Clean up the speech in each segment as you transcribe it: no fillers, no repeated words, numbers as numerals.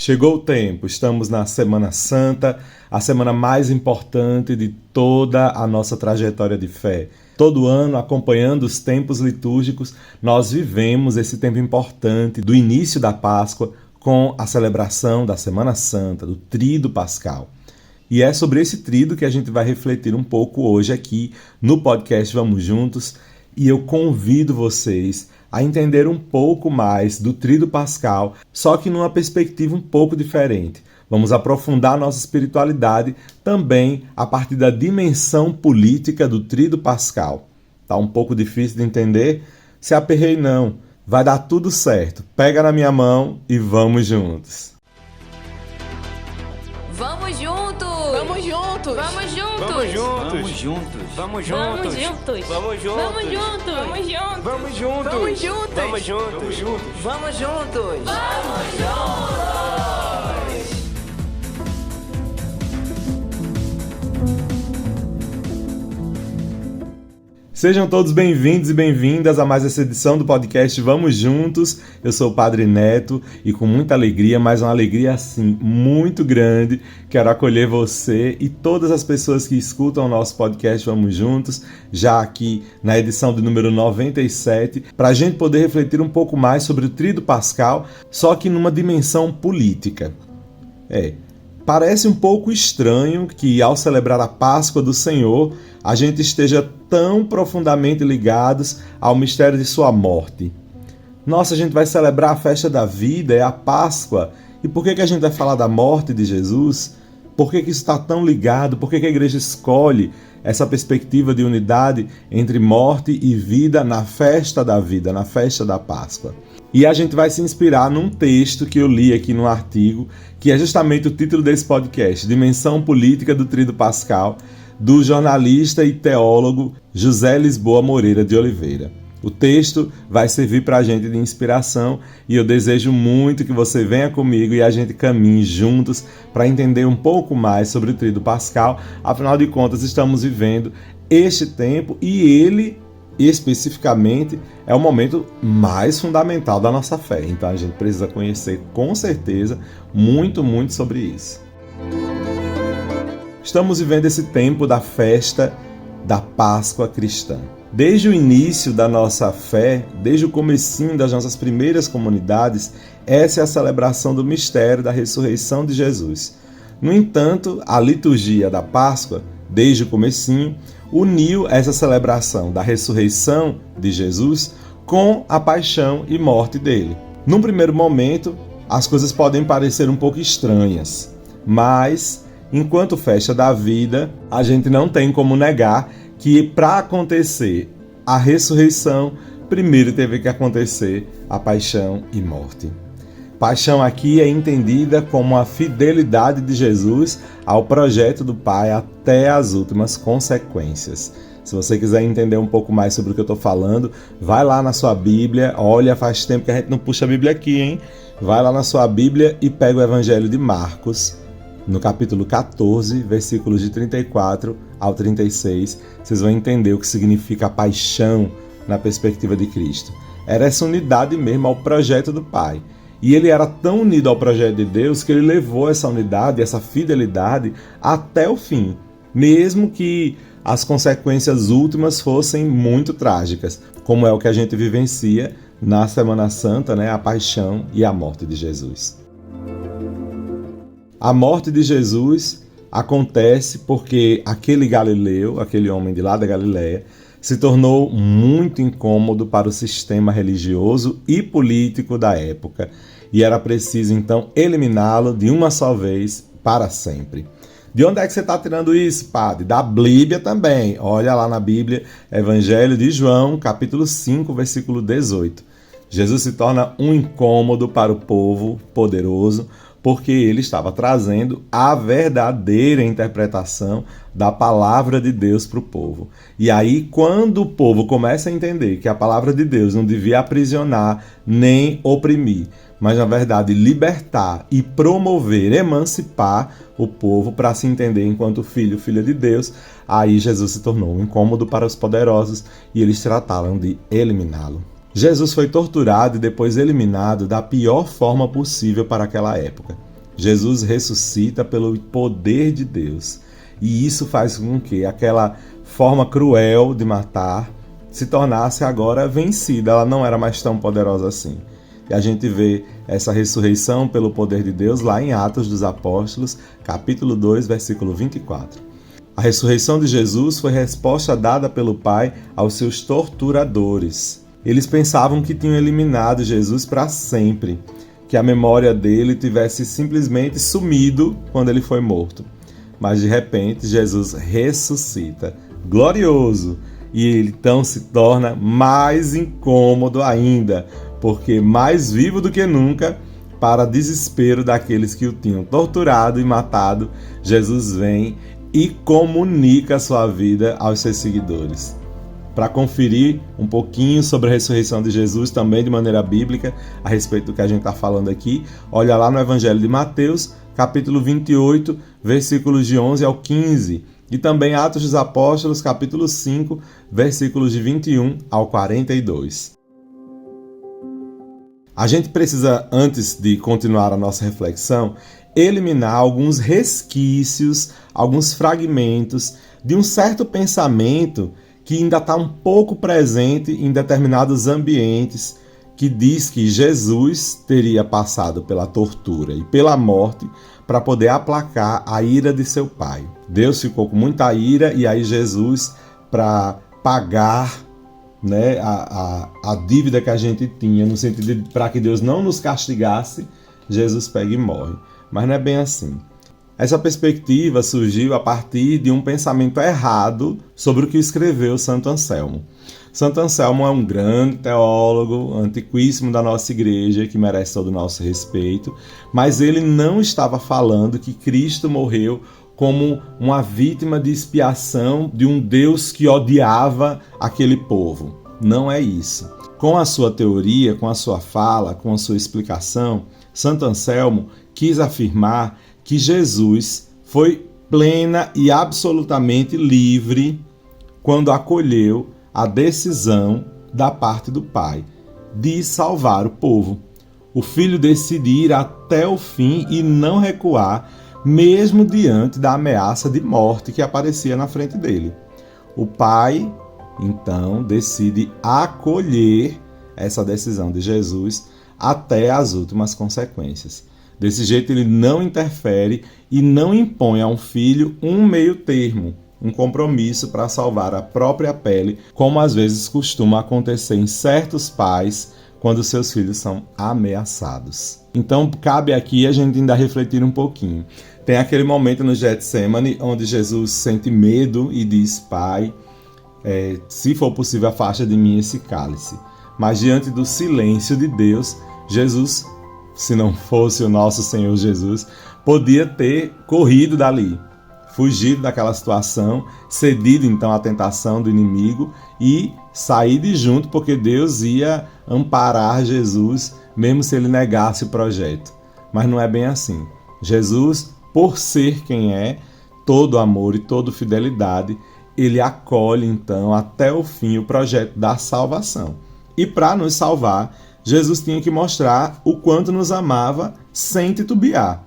Chegou o tempo, estamos na Semana Santa, a semana mais importante de toda a nossa trajetória de fé. Todo ano, acompanhando os tempos litúrgicos, nós vivemos esse tempo importante do início da Páscoa com a celebração da Semana Santa, do Tríduo Pascal. E é sobre esse tríduo que a gente vai refletir um pouco hoje aqui no podcast Vamos Juntos. E eu convido vocês a entender um pouco mais do Tríduo Pascal, só que numa perspectiva um pouco diferente. Vamos aprofundar nossa espiritualidade também a partir da dimensão política do Tríduo Pascal. Tá um pouco difícil de entender? Se aperrei não, vai dar tudo certo. Pega na minha mão e vamos juntos. Vamos juntos! Vamos juntos! Vamos juntos! Vamos juntos! Vamos juntos! Vamos Vamos juntos! juntos! Vamos juntos! Vamos juntos! Vamos juntos! Vamos juntos! Vamos juntos! Vamos juntos! Vamos juntos! Sejam todos bem-vindos e bem-vindas a mais essa edição do podcast Vamos Juntos. Eu sou o Padre Neto e com muita alegria, mas uma alegria assim muito grande, quero acolher você e todas as pessoas que escutam o nosso podcast Vamos Juntos, já aqui na edição de número 97, para a gente poder refletir um pouco mais sobre o Tríduo Pascal, só que numa dimensão política. Parece um pouco estranho que ao celebrar a Páscoa do Senhor, a gente esteja tão profundamente ligados ao mistério de sua morte. Nossa, a gente vai celebrar a festa da vida, é a Páscoa. E por que a gente vai falar da morte de Jesus? Por que isso está tão ligado? Por que a igreja escolhe essa perspectiva de unidade entre morte e vida na festa da vida, na festa da Páscoa? E a gente vai se inspirar num texto que eu li aqui no artigo, que é justamente o título desse podcast, Dimensão Política do Tríduo Pascal, do jornalista e teólogo José Lisboa Moreira de Oliveira. O texto vai servir para a gente de inspiração e eu desejo muito que você venha comigo e a gente caminhe juntos para entender um pouco mais sobre o Tríduo Pascal. Afinal de contas, estamos vivendo este tempo e ele, especificamente, é o momento mais fundamental da nossa fé. Então a gente precisa conhecer com certeza muito sobre isso. Estamos vivendo esse tempo da festa da Páscoa cristã. Desde o início da nossa fé, desde o comecinho das nossas primeiras comunidades, essa é a celebração do mistério da ressurreição de Jesus. No entanto, a liturgia da Páscoa, desde o comecinho, uniu essa celebração da ressurreição de Jesus com a paixão e morte dele. Num primeiro momento, as coisas podem parecer um pouco estranhas, mas enquanto festa da vida, a gente não tem como negar que para acontecer a ressurreição, primeiro teve que acontecer a paixão e morte. Paixão aqui é entendida como a fidelidade de Jesus ao projeto do Pai até as últimas consequências. Se você quiser entender um pouco mais sobre o que eu estou falando, vai lá na sua Bíblia. Olha, faz tempo que a gente não puxa a Bíblia aqui, hein? Vai lá na sua Bíblia e pega o Evangelho de Marcos, no capítulo 14, versículos de 34 ao 36, vocês vão entender o que significa a paixão na perspectiva de Cristo. Era essa unidade mesmo ao projeto do Pai. E ele era tão unido ao projeto de Deus que ele levou essa unidade, essa fidelidade até o fim, mesmo que as consequências últimas fossem muito trágicas, como é o que a gente vivencia na Semana Santa, né? A paixão e a morte de Jesus. A morte de Jesus acontece porque aquele galileu, aquele homem de lá da Galileia, se tornou muito incômodo para o sistema religioso e político da época e era preciso então eliminá-lo de uma só vez para sempre. De onde é que você está tirando isso, padre? Da Bíblia também. Olha lá na Bíblia, Evangelho de João, capítulo 5, versículo 18. Jesus se torna um incômodo para o povo poderoso, porque ele estava trazendo a verdadeira interpretação da palavra de Deus para o povo. E aí, quando o povo começa a entender que a palavra de Deus não devia aprisionar nem oprimir, mas, na verdade, libertar e promover, emancipar o povo para se entender enquanto filho, filha de Deus, aí Jesus se tornou um incômodo para os poderosos e eles trataram de eliminá-lo. Jesus foi torturado e depois eliminado da pior forma possível para aquela época. Jesus ressuscita pelo poder de Deus. E isso faz com que aquela forma cruel de matar se tornasse agora vencida. Ela não era mais tão poderosa assim. E a gente vê essa ressurreição pelo poder de Deus lá em Atos dos Apóstolos, capítulo 2, versículo 24. A ressurreição de Jesus foi resposta dada pelo Pai aos seus torturadores. Eles pensavam que tinham eliminado Jesus para sempre, que a memória dele tivesse simplesmente sumido quando ele foi morto. Mas de repente Jesus ressuscita, glorioso, e ele então se torna mais incômodo ainda, porque mais vivo do que nunca, para desespero daqueles que o tinham torturado e matado, Jesus vem e comunica a sua vida aos seus seguidores. Para conferir um pouquinho sobre a ressurreição de Jesus, também de maneira bíblica, a respeito do que a gente está falando aqui, olha lá no Evangelho de Mateus, capítulo 28, versículos de 11 ao 15, e também Atos dos Apóstolos, capítulo 5, versículos de 21 ao 42. A gente precisa, antes de continuar a nossa reflexão, eliminar alguns resquícios, alguns fragmentos de um certo pensamento que ainda está um pouco presente em determinados ambientes, que diz que Jesus teria passado pela tortura e pela morte para poder aplacar a ira de seu pai. Deus ficou com muita ira e aí Jesus, para pagar, né, a dívida que a gente tinha, no sentido de para que Deus não nos castigasse, Jesus pega e morre. Mas não é bem assim. Essa perspectiva surgiu a partir de um pensamento errado sobre o que escreveu Santo Anselmo. Santo Anselmo é um grande teólogo, antiquíssimo da nossa igreja, que merece todo o nosso respeito, mas ele não estava falando que Cristo morreu como uma vítima de expiação de um Deus que odiava aquele povo. Não é isso. Com a sua teoria, com a sua fala, com a sua explicação, Santo Anselmo quis afirmar que Jesus foi plena e absolutamente livre quando acolheu a decisão da parte do Pai de salvar o povo. O Filho decide ir até o fim e não recuar, mesmo diante da ameaça de morte que aparecia na frente dele. O Pai, então, decide acolher essa decisão de Jesus até as últimas consequências. Desse jeito, ele não interfere e não impõe a um filho um meio termo, um compromisso para salvar a própria pele, como às vezes costuma acontecer em certos pais quando seus filhos são ameaçados. Então, cabe aqui a gente ainda refletir um pouquinho. Tem aquele momento no Getsemane onde Jesus sente medo e diz: Pai, se for possível, afasta de mim esse cálice. Mas diante do silêncio de Deus, Jesus, se não fosse o nosso Senhor Jesus, podia ter corrido dali, fugido daquela situação, cedido então à tentação do inimigo e saído junto, porque Deus ia amparar Jesus, mesmo se ele negasse o projeto. Mas não é bem assim. Jesus, por ser quem é, todo amor e toda fidelidade, ele acolhe então até o fim o projeto da salvação. E para nos salvar, Jesus tinha que mostrar o quanto nos amava sem titubear.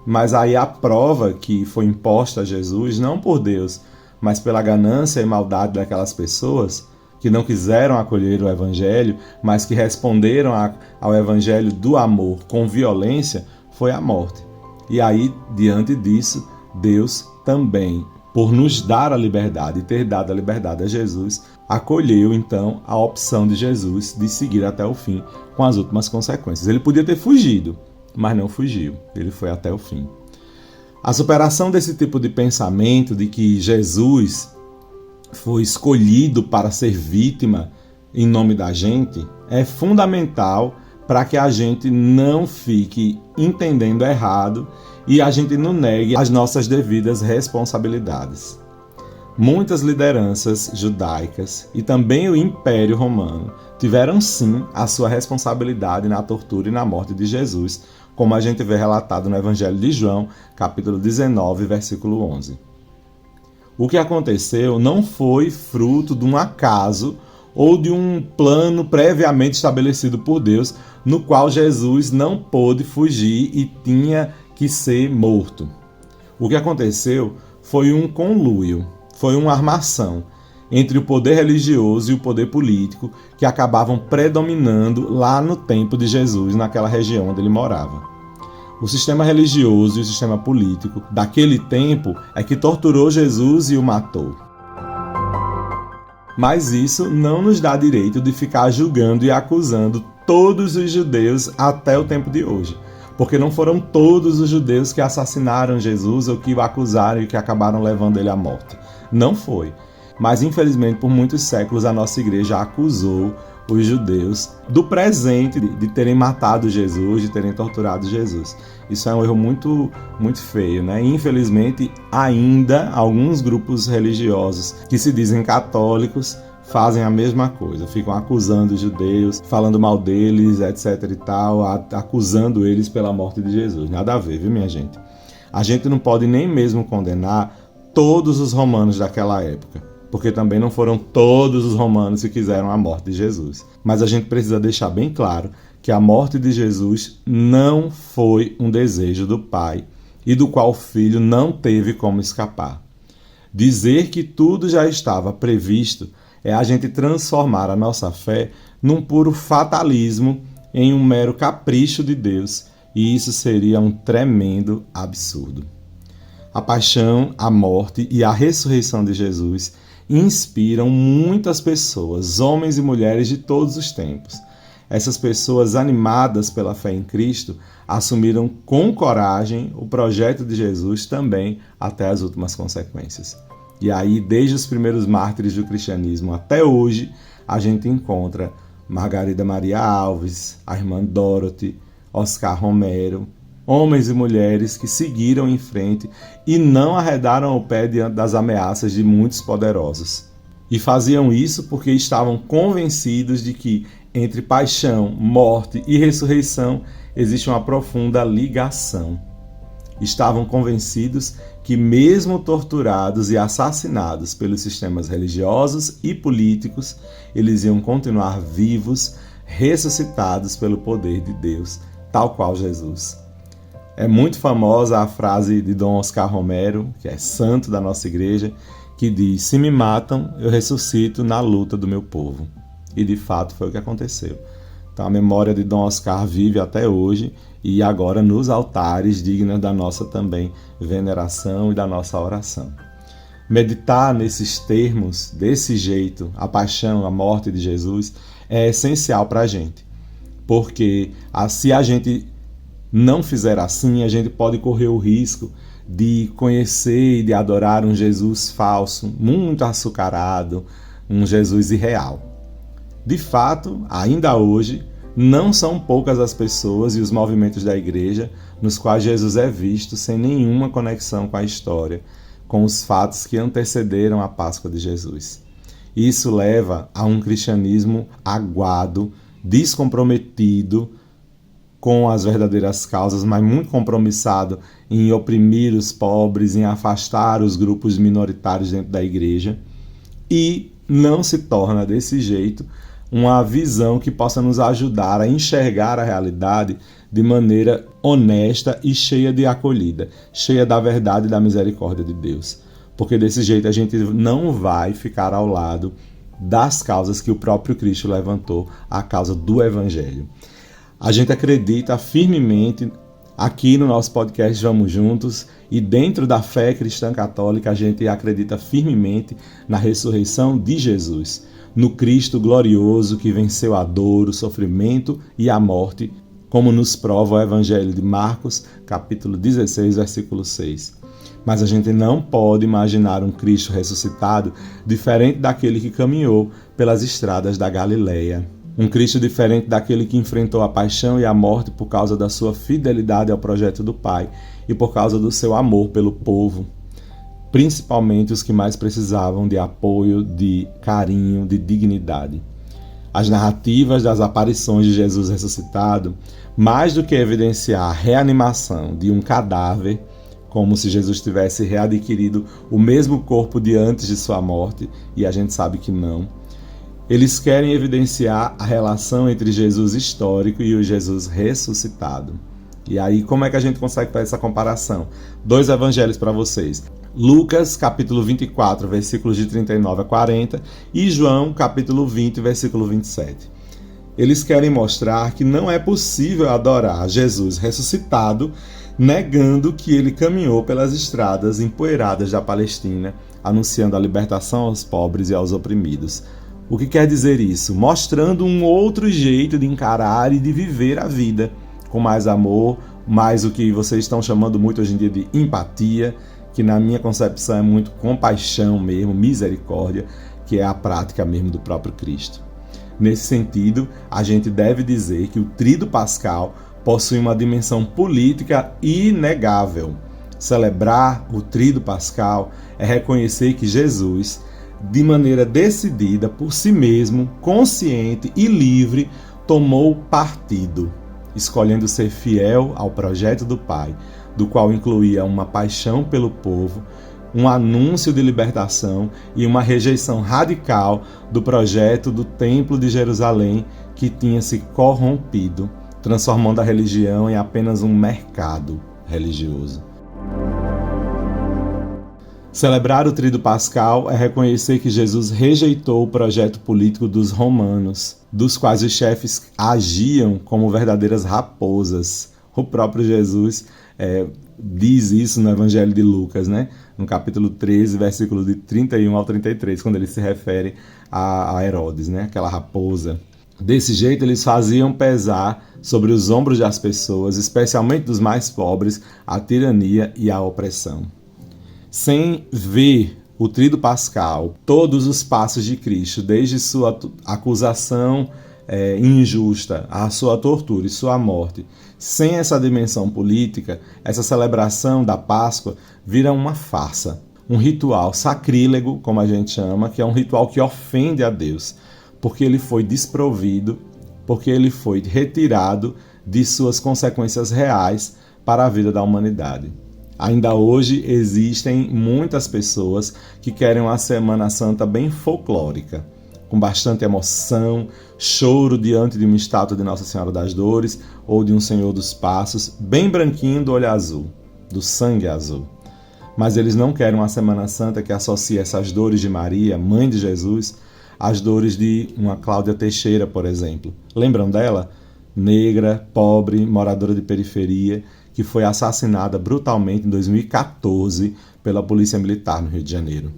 Mas aí a prova que foi imposta a Jesus, não por Deus, mas pela ganância e maldade daquelas pessoas que não quiseram acolher o Evangelho, mas que responderam ao Evangelho do amor com violência, foi a morte. E aí, diante disso, Deus também, por nos dar a liberdade e ter dado a liberdade a Jesus, acolheu então a opção de Jesus de seguir até o fim com as últimas consequências. Ele podia ter fugido, mas não fugiu, ele foi até o fim. A superação desse tipo de pensamento de que Jesus foi escolhido para ser vítima em nome da gente é fundamental para que a gente não fique entendendo errado e a gente não negue as nossas devidas responsabilidades. Muitas lideranças judaicas e também o Império Romano tiveram sim a sua responsabilidade na tortura e na morte de Jesus, como a gente vê relatado no Evangelho de João, capítulo 19, versículo 11. O que aconteceu não foi fruto de um acaso ou de um plano previamente estabelecido por Deus, no qual Jesus não pôde fugir e tinha que ser morto. O que aconteceu foi um conluio, foi uma armação entre o poder religioso e o poder político que acabavam predominando lá no tempo de Jesus, naquela região onde ele morava. O sistema religioso e o sistema político daquele tempo é que torturou Jesus e o matou. Mas isso não nos dá direito de ficar julgando e acusando todos os judeus até o tempo de hoje, porque não foram todos os judeus que assassinaram Jesus ou que o acusaram e que acabaram levando ele à morte. Não foi. Mas, infelizmente, por muitos séculos a nossa igreja acusou os judeus do presente de terem matado Jesus, de terem torturado Jesus. Isso é um erro muito, muito feio, né? Infelizmente, ainda alguns grupos religiosos que se dizem católicos fazem a mesma coisa, ficam acusando os judeus, falando mal deles, etc e tal, acusando eles pela morte de Jesus. Nada a ver, viu, minha gente? A gente não pode nem mesmo condenar todos os romanos daquela época, porque também não foram todos os romanos que quiseram a morte de Jesus. Mas a gente precisa deixar bem claro que a morte de Jesus não foi um desejo do Pai e do qual o Filho não teve como escapar. Dizer que tudo já estava previsto é a gente transformar a nossa fé num puro fatalismo, em um mero capricho de Deus, e isso seria um tremendo absurdo. A paixão, a morte e a ressurreição de Jesus inspiram muitas pessoas, homens e mulheres de todos os tempos. Essas pessoas, animadas pela fé em Cristo, assumiram com coragem o projeto de Jesus também até as últimas consequências. E aí, desde os primeiros mártires do cristianismo até hoje, a gente encontra Margarida Maria Alves, a irmã Dorothy, Oscar Romero, homens e mulheres que seguiram em frente e não arredaram o pé diante das ameaças de muitos poderosos. E faziam isso porque estavam convencidos de que entre paixão, morte e ressurreição existe uma profunda ligação. Estavam convencidos que, mesmo torturados e assassinados pelos sistemas religiosos e políticos, eles iam continuar vivos, ressuscitados pelo poder de Deus, tal qual Jesus. É muito famosa a frase de Dom Oscar Romero, que é santo da nossa igreja, que diz: "Se me matam, eu ressuscito na luta do meu povo." E de fato foi o que aconteceu. Então a memória de Dom Oscar vive até hoje e agora nos altares, dignas da nossa também veneração e da nossa oração. Meditar nesses termos, desse jeito, a paixão, a morte de Jesus, é essencial para a gente. Porque se a gente não fizer assim, a gente pode correr o risco de conhecer e de adorar um Jesus falso, muito açucarado, um Jesus irreal. De fato, ainda hoje, não são poucas as pessoas e os movimentos da igreja nos quais Jesus é visto sem nenhuma conexão com a história, com os fatos que antecederam a Páscoa de Jesus. Isso leva a um cristianismo aguado, descomprometido com as verdadeiras causas, mas muito compromissado em oprimir os pobres, em afastar os grupos minoritários dentro da igreja, e não se torna desse jeito uma visão que possa nos ajudar a enxergar a realidade de maneira honesta e cheia de acolhida, cheia da verdade e da misericórdia de Deus. Porque desse jeito a gente não vai ficar ao lado das causas que o próprio Cristo levantou, a causa do Evangelho. A gente acredita firmemente, aqui no nosso podcast Vamos Juntos, e dentro da fé cristã católica, a gente acredita firmemente na ressurreição de Jesus, no Cristo glorioso que venceu a dor, o sofrimento e a morte, como nos prova o Evangelho de Marcos, capítulo 16, versículo 6. Mas a gente não pode imaginar um Cristo ressuscitado diferente daquele que caminhou pelas estradas da Galileia. Um Cristo diferente daquele que enfrentou a paixão e a morte por causa da sua fidelidade ao projeto do Pai e por causa do seu amor pelo povo, principalmente os que mais precisavam de apoio, de carinho, de dignidade. As narrativas das aparições de Jesus ressuscitado, mais do que evidenciar a reanimação de um cadáver, como se Jesus tivesse readquirido o mesmo corpo de antes de sua morte, e a gente sabe que não, Eles querem evidenciar a relação entre Jesus histórico e o Jesus ressuscitado. E aí, como é que a gente consegue fazer essa comparação? 2 evangelhos para vocês. Lucas, capítulo 24, versículos de 39 a 40, e João, capítulo 20, versículo 27. Eles querem mostrar que não é possível adorar Jesus ressuscitado, negando que ele caminhou pelas estradas empoeiradas da Palestina, anunciando a libertação aos pobres e aos oprimidos. O que quer dizer isso? Mostrando um outro jeito de encarar e de viver a vida, com mais amor, mais o que vocês estão chamando muito hoje em dia de empatia, que na minha concepção é muito compaixão mesmo, misericórdia, que é a prática mesmo do próprio Cristo. Nesse sentido, a gente deve dizer que o Tríduo Pascal possui uma dimensão política inegável. Celebrar o Tríduo Pascal é reconhecer que Jesus, de maneira decidida, por si mesmo, consciente e livre, tomou partido, escolhendo ser fiel ao projeto do Pai, do qual incluía uma paixão pelo povo, um anúncio de libertação e uma rejeição radical do projeto do Templo de Jerusalém, que tinha se corrompido, transformando a religião em apenas um mercado religioso. Celebrar o Tríduo Pascal é reconhecer que Jesus rejeitou o projeto político dos romanos, dos quais os chefes agiam como verdadeiras raposas. O próprio Jesus diz isso no Evangelho de Lucas, né? No capítulo 13, versículo de 31 ao 33, quando ele se refere a Herodes, né? Aquela raposa. Desse jeito, eles faziam pesar sobre os ombros das pessoas, especialmente dos mais pobres, a tirania e a opressão. Sem ver o Tríduo Pascal, todos os passos de Cristo, desde sua acusação injusta, a sua tortura e sua morte, sem essa dimensão política, essa celebração da Páscoa vira uma farsa, um ritual sacrílego, como a gente chama, que é um ritual que ofende a Deus, porque ele foi desprovido, porque ele foi retirado de suas consequências reais para a vida da humanidade. Ainda hoje existem muitas pessoas que querem uma Semana Santa bem folclórica, com bastante emoção, choro diante de uma estátua de Nossa Senhora das Dores ou de um Senhor dos Passos, bem branquinho do olho azul, do sangue azul. Mas eles não querem uma Semana Santa que associe essas dores de Maria, mãe de Jesus, às dores de uma Cláudia Teixeira, por exemplo. Lembram dela? Negra, pobre, moradora de periferia, que foi assassinada brutalmente em 2014 pela Polícia Militar no Rio de Janeiro.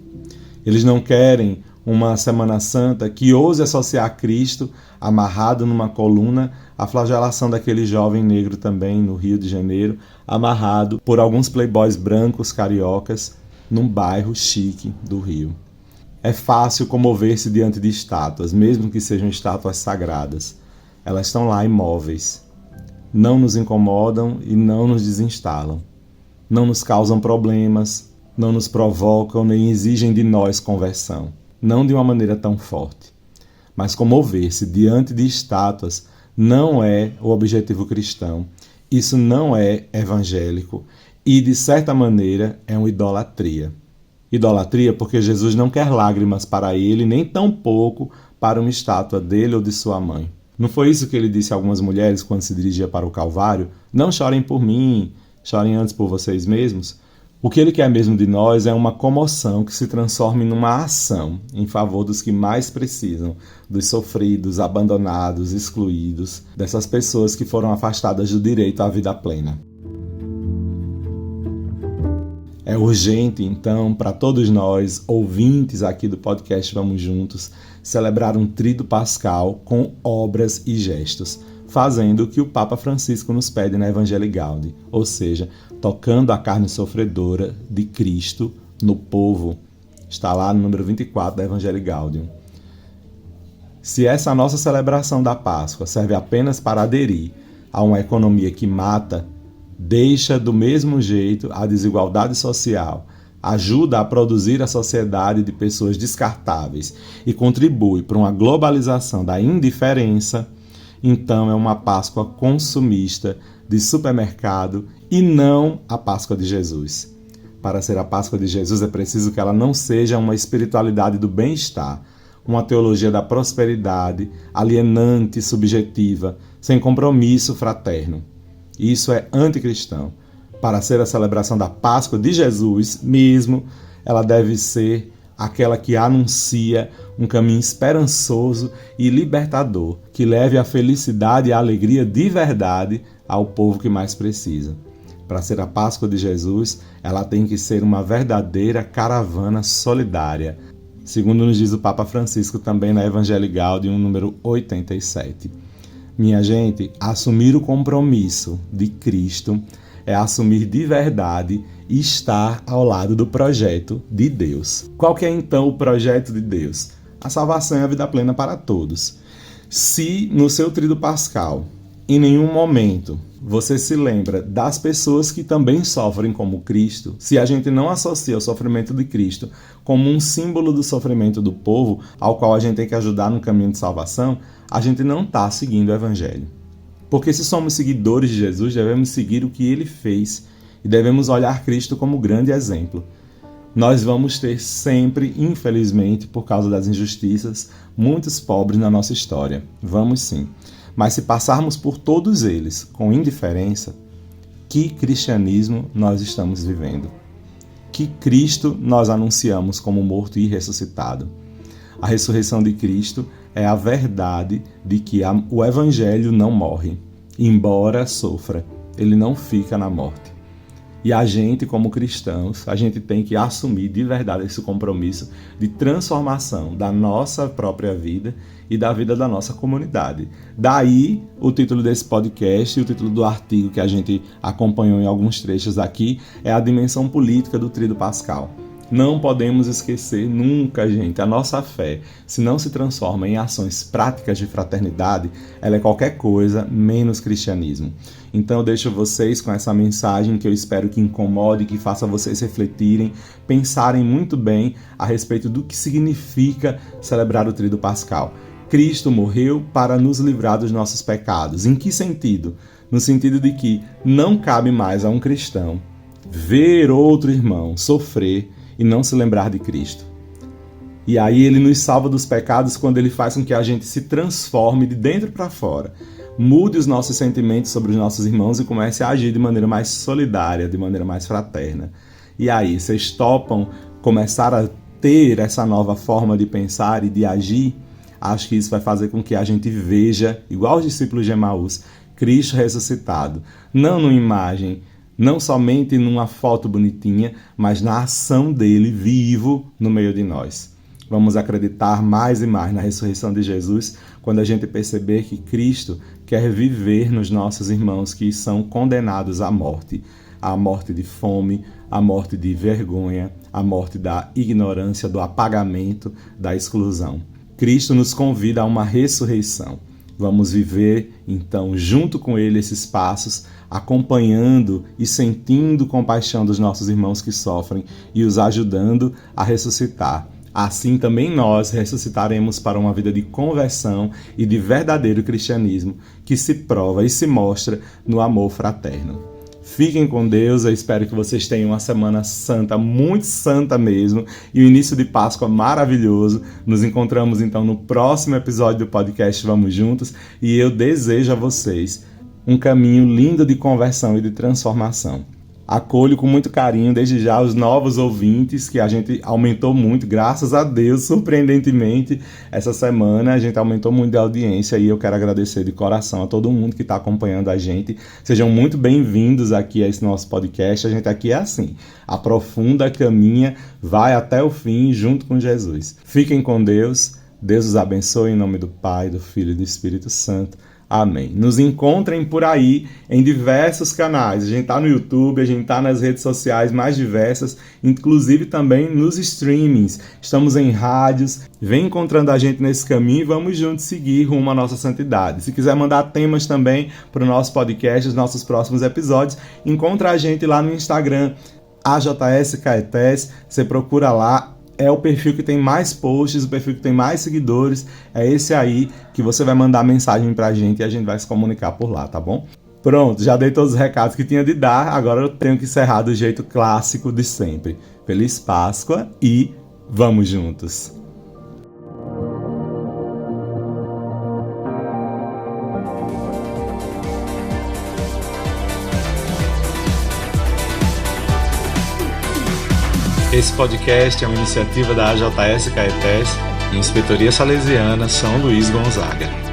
Eles não querem uma Semana Santa que ouse associar Cristo amarrado numa coluna à flagelação daquele jovem negro também no Rio de Janeiro, amarrado por alguns playboys brancos cariocas num bairro chique do Rio. É fácil comover-se diante de estátuas, mesmo que sejam estátuas sagradas. Elas estão lá imóveis. Não nos incomodam e não nos desinstalam. Não nos causam problemas, não nos provocam nem exigem de nós conversão. Não de uma maneira tão forte. Mas comover-se diante de estátuas não é o objetivo cristão. Isso não é evangélico e, de certa maneira, é uma idolatria. Idolatria porque Jesus não quer lágrimas para ele, nem tampouco para uma estátua dele ou de sua mãe. Não foi isso que ele disse a algumas mulheres quando se dirigia para o Calvário? Não chorem por mim, chorem antes por vocês mesmos. O que ele quer mesmo de nós é uma comoção que se transforme numa ação em favor dos que mais precisam, dos sofridos, abandonados, excluídos, dessas pessoas que foram afastadas do direito à vida plena. É urgente, então, para todos nós, ouvintes aqui do podcast Vamos Juntos, celebrar um Tríduo Pascal com obras e gestos, fazendo o que o Papa Francisco nos pede na Evangelii Gaudium, ou seja, tocando a carne sofredora de Cristo no povo. Está lá no número 24 da Evangelii Gaudium. Se essa nossa celebração da Páscoa serve apenas para aderir a uma economia que mata, deixa do mesmo jeito a desigualdade social, ajuda a produzir a sociedade de pessoas descartáveis e contribui para uma globalização da indiferença, então é uma Páscoa consumista de supermercado e não a Páscoa de Jesus. Para ser a Páscoa de Jesus é preciso que ela não seja uma espiritualidade do bem-estar, uma teologia da prosperidade, alienante, subjetiva, sem compromisso fraterno. Isso é anticristão. Para ser a celebração da Páscoa de Jesus mesmo, ela deve ser aquela que anuncia um caminho esperançoso e libertador, que leve a felicidade e a alegria de verdade ao povo que mais precisa. Para ser a Páscoa de Jesus, ela tem que ser uma verdadeira caravana solidária, segundo nos diz o Papa Francisco também na Evangelii Gaudium, número 87. Minha gente, assumir o compromisso de Cristo é assumir de verdade e estar ao lado do projeto de Deus. Qual que é então o projeto de Deus? A salvação e a vida plena para todos. Se no seu tríduo pascal, em nenhum momento, você se lembra das pessoas que também sofrem como Cristo, se a gente não associa o sofrimento de Cristo como um símbolo do sofrimento do povo ao qual a gente tem que ajudar no caminho de salvação, a gente não está seguindo o Evangelho. Porque se somos seguidores de Jesus, devemos seguir o que ele fez e devemos olhar Cristo como grande exemplo. Nós vamos ter sempre, infelizmente, por causa das injustiças, muitos pobres na nossa história. Vamos sim. Mas se passarmos por todos eles com indiferença, que cristianismo nós estamos vivendo? Que Cristo nós anunciamos como morto e ressuscitado? A ressurreição de Cristo é a verdade de que o Evangelho não morre, embora sofra, ele não fica na morte. E a gente, como cristãos, a gente tem que assumir de verdade esse compromisso de transformação da nossa própria vida e da vida da nossa comunidade. Daí o título desse podcast e o título do artigo que a gente acompanhou em alguns trechos aqui é a dimensão política do Tríduo Pascal. Não podemos esquecer nunca, gente, a nossa fé, se não se transforma em ações práticas de fraternidade, ela é qualquer coisa menos cristianismo. Então eu deixo vocês com essa mensagem que eu espero que incomode, que faça vocês refletirem, pensarem muito bem a respeito do que significa celebrar o Tríduo Pascal. Cristo morreu para nos livrar dos nossos pecados. Em que sentido? No sentido de que não cabe mais a um cristão ver outro irmão sofrer e não se lembrar de Cristo. E aí ele nos salva dos pecados quando ele faz com que a gente se transforme de dentro para fora, mude os nossos sentimentos sobre os nossos irmãos e comece a agir de maneira mais solidária, de maneira mais fraterna. E aí, vocês topam começar a ter essa nova forma de pensar e de agir? Acho que isso vai fazer com que a gente veja, igual os discípulos de Emaús, Cristo ressuscitado, não numa imagem, não somente numa foto bonitinha, mas na ação dele vivo no meio de nós. Vamos acreditar mais e mais na ressurreição de Jesus quando a gente perceber que Cristo quer viver nos nossos irmãos que são condenados à morte de fome, à morte de vergonha, à morte da ignorância, do apagamento, da exclusão. Cristo nos convida a uma ressurreição. Vamos viver, então, junto com ele esses passos, acompanhando e sentindo compaixão dos nossos irmãos que sofrem e os ajudando a ressuscitar. Assim também nós ressuscitaremos para uma vida de conversão e de verdadeiro cristianismo que se prova e se mostra no amor fraterno. Fiquem com Deus, eu espero que vocês tenham uma semana santa, muito santa mesmo, e o início de Páscoa maravilhoso. Nos encontramos então no próximo episódio do podcast Vamos Juntos, e eu desejo a vocês um caminho lindo de conversão e de transformação. Acolho com muito carinho desde já os novos ouvintes, que a gente aumentou muito, graças a Deus, surpreendentemente, essa semana a gente aumentou muito de audiência e eu quero agradecer de coração a todo mundo que está acompanhando a gente. Sejam muito bem-vindos aqui a esse nosso podcast. A gente aqui é assim, aprofunda, caminha, vai até o fim junto com Jesus. Fiquem com Deus, Deus os abençoe em nome do Pai, do Filho e do Espírito Santo. Amém. Nos encontrem por aí em diversos canais. A gente está no YouTube, a gente está nas redes sociais mais diversas, inclusive também nos streamings. Estamos em rádios. Vem encontrando a gente nesse caminho e vamos juntos seguir rumo à nossa santidade. Se quiser mandar temas também para o nosso podcast, os nossos próximos episódios, encontra a gente lá no Instagram, AJSCaetés. Você procura lá. É o perfil que tem mais posts, o perfil que tem mais seguidores. É esse aí que você vai mandar mensagem pra gente e a gente vai se comunicar por lá, tá bom? Pronto, já dei todos os recados que tinha de dar. Agora eu tenho que encerrar do jeito clássico de sempre. Feliz Páscoa e vamos juntos! Esse podcast é uma iniciativa da AJS Caetés e Inspetoria Salesiana São Luís Gonzaga.